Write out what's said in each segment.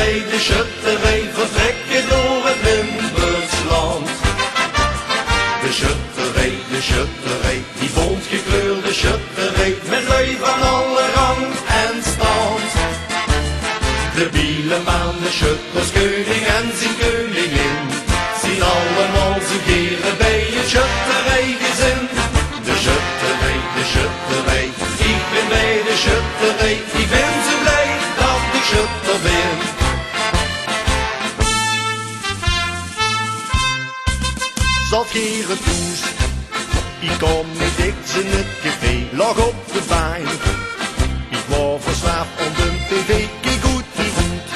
bij de schutterij vertrekken door het Limburgsland. De schutterij, die bontgekleurde schutterij, met lui van alle rang en stand. De bieleman, de schutterskoning en zijn koningin, zien allemaal zo geren bij het schutterijgezin. De schutterij, ik ben bij de schutterij, ik ben zo blij dat ik schutter ben. Zat Gerrit Poes, ik kom met diks in het café, lag op de bank. Ik wou verslaafd om de tv, kijk goed die goed.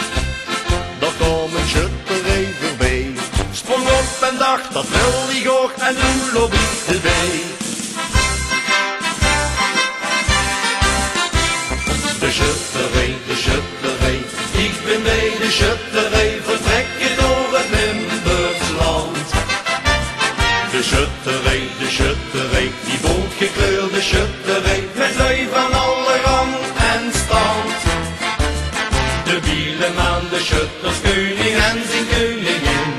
Daar kwam een schutterij voorbij, sprong op en dacht dat wil ik ook en toen loop ik erbij. De schutterij, ik ben bij de schutterij, vertrekken door het Limburgsland. De schutterij, die bontgekleurde schutterij, met lui van alle rang en stand. De bieleman, de schutterskoning en zijn koningin,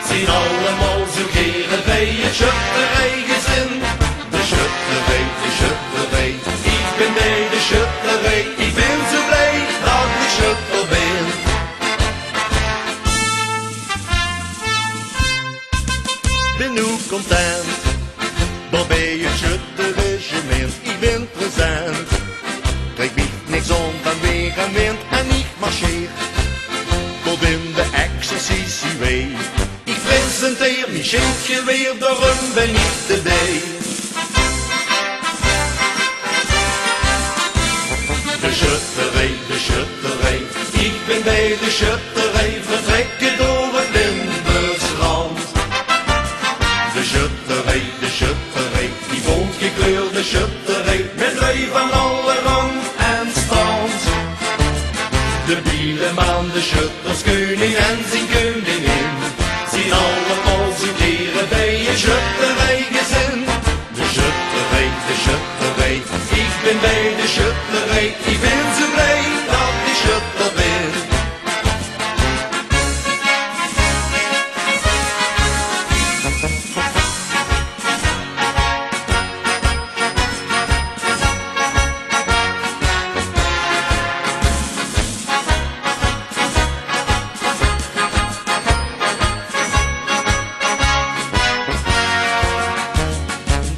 zien allemaal zo geren bij het schutterijgezin. De schutterij, ik ben bij de schutterij, ik ben zo blij dat ik schutter ben. Ben nu content, daar bij het schutterregiment, ik ben present. Trek mij niks om van weer en wind en ik marcheer tot in de exercitie. Ik presenteer mijn schildgeweer, daarom ben ik erbij. De schutterij, ik ben bij de schutterij, vertrekken door het Limburgsland. De schutterij, die bontgekleurde schutterij, met lui van alle rang en stand. De bieleman, de schutterskoning en zijn koningin, zien allemaal zo geren bij het schutterijgezin. De schutterij, ik ben bij de schutterij, ik ben zo blij dat ik schutter ben.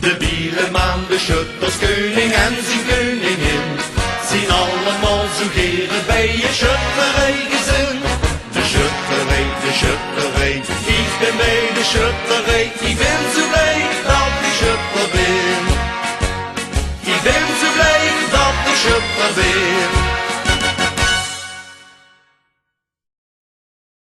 De bieleman, de schutterskoning en zijn koningin, zien allemaal zo geren bij je schutterijgezin. De schutterij, ik ben bij de schutterij, ik ben zo blij dat ik schutter ben. Ik ben zo blij dat ik schutter ben.